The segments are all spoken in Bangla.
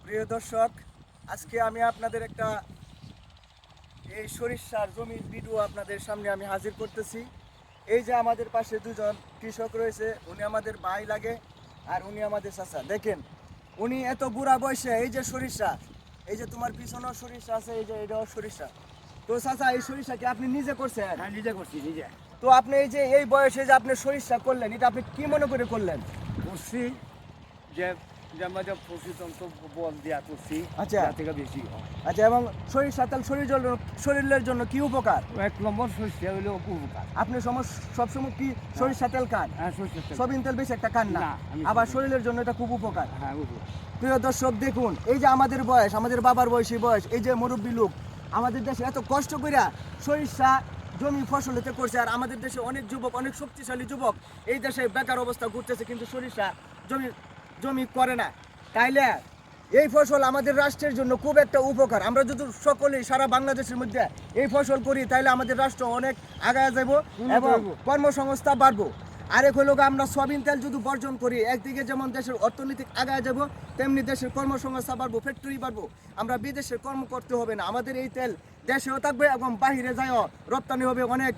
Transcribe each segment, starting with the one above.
প্রিয় দর্শক, আজকে আমি আপনাদের একটা এই সরিষার জমির ভিডিও আপনাদের সামনে আমি হাজির করতেছি। এই যে আমাদের পাশে দুজন কৃষক রয়েছে, উনি আমাদের ভাই লাগে আর উনি আমাদের চাচা। দেখেন উনি এত বুড়া বয়সে এই যে সরিষা, এই যে তোমার পিছনেও সরিষা আছে, এই যে এটাও সরিষা। তো চাচা, এই সরিষা কি আপনি নিজে করছেন? হ্যাঁ, নিজে করছি নিজে তো আপনি এই যে এই বয়সে যে আপনি সরিষা করলেন, এটা আপনি কি মনে করে করলেন? করছি যে যে আমাদের প্রশিতন্ত্র বল দেওয়া করছি। আচ্ছা। তার থেকে বেশি হয়। আচ্ছা, এবং সরিষা তেল শরীরের জন্য কি উপকার? 1 নম্বর সরিষা হলো উপকার। আপনি সবসময় কি সরিষা তেল খান? হ্যাঁ, সরিষার তেল। সয়াবিন তেল বেশি একটা খান না? না, আমি আবার সয়াবিন- শরীরের জন্য এটা খুব উপকার। হ্যাঁ, উপকার। প্রিয় দর্শক, দেখুন এই যে আমাদের বয়স, আমাদের বাবার বয়সী বয়স, এই যে মুরব্বী লোক আমাদের দেশে এত কষ্ট কইরা সরিষা জমি ফসল হতে করছে, আর আমাদের দেশে অনেক যুবক, অনেক শক্তিশালী যুবক এই দেশে বেকার অবস্থা ঘুরতেছে, কিন্তু সরিষা জমি করে না। তাইলে এই ফসল আমাদের রাষ্ট্রের জন্য খুব একটা উপকার। আমরা যদি সকলেই সারা বাংলাদেশের মধ্যে এই ফসল করি, তাইলে আমাদের রাষ্ট্র অনেক আগায় যাব এবং কর্মসংস্থান বাড়বো। আরেক হলো আমরা সয়াবিন তেল যদি বর্জন করি, একদিকে যেমন দেশের অর্থনৈতিক আগায় যাব, তেমনি দেশের কর্মসংস্থান বাড়বো, ফ্যাক্টরি বাড়বো। আমরা বিদেশে কর্ম করতে হবে না, আমাদের এই তেল দেশেও থাকবে এবং বাহিরে যায়ও রপ্তানি হবে, অনেক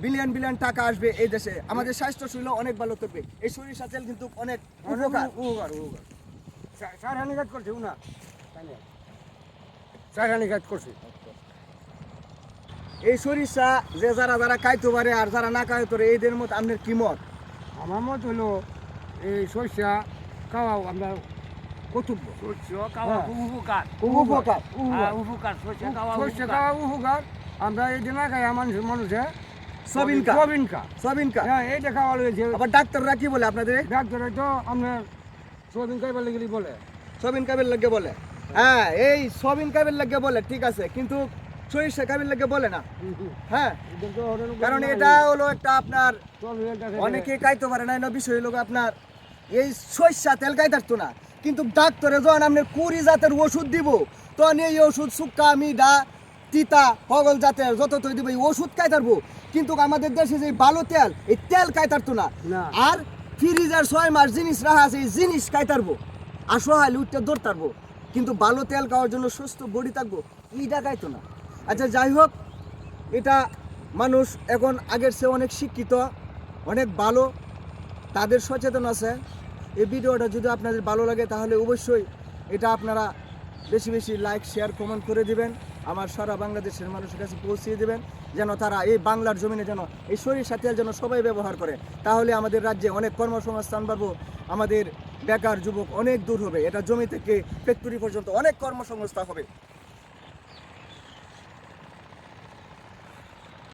বিলিয়ন বিলিয়ন টাকা আসবে এই দেশে। আমাদের স্বাস্থ্যশীল অনেক ভালো থাকবে। এই সরিষা তেল কিন্তু অনেক উপকার। সারানি কাজ করছি না, সারানি কাজ করছি। এই সরিষা যে যারা যারা খাইতে পারে আর যারা না খাইতে পারে, এদের মত আপনার কি মত? আমার মত হলো এই সরিষা খাওয়াও আমরা কর্তব্য। সরিষা খাওয়া হ্যাঁ। খুব উপকার। খুব উপকার। হ্যাঁ, উপকার। সরিষা খাওয়া উপকার। আমরা এই যে না খাই মানুষে সয়াবিন খা। সয়াবিন খা। হ্যাঁ, এইটা খাওয়া লেগেছে। আবার ডাক্তাররা কি বলে আপনাদের? ডাক্তার তো আপনার সোয়াবিন খাইবার লেগে বলে। সয়াবিন খাবের লাগে বলে। হ্যাঁ, এই সয়াবিন খাবের লাগে বলে, ঠিক আছে, কিন্তু সরিষা খাবের লাগে বলে না। হ্যাঁ, কারণ এটা হলো একটা আপনার অনেকে খাইতে পারে না, এটা বিষয় হলো আপনার এই সরিষা তেল খাইতে না, কিন্তু ডাক্তারে যখন আপনার 20 জাতের ওষুধ দিব, তখন এই ওষুধ সুক্কা মিডা তিতা পগল জাতের যত তৈ দিব, এই ওষুধ খাইতারবো, কিন্তু আমাদের দেশে যে ভালো তেল, এই তেল খাইতারতো না। না। আর ফ্রিজের 6 মাস জিনিস রাখা আছে, এই জিনিস খাইতারবো, আর সহায় উঠতে দৌড়তারবো, কিন্তু ভালো তেল খাওয়ার জন্য সুস্থ বডি থাকবো, এইটা খাইতো না। আচ্ছা, যাই হোক, এটা মানুষ এখন আগের চেয়ে অনেক শিক্ষিত, অনেক ভালো, তাদের সচেতন আছে। এই ভিডিওটা যদি আপনাদের ভালো লাগে, তাহলে অবশ্যই এটা আপনারা বেশি বেশি লাইক শেয়ার কমেন্ট করে দিবেন, আমার সারা বাংলাদেশের মানুষের কাছে পৌঁছিয়ে দেবেন, যেন তারা এই বাংলার জমিনে যেন এই সরিষা তেল যেন সবাই ব্যবহার করে। তাহলে আমাদের রাজ্যে অনেক কর্মসংস্থান বাড়বো, আমাদের বেকার যুবক অনেক দূর হবে, এটা জমি থেকে ফ্যাক্টরি পর্যন্ত অনেক কর্মসংস্থান হবে।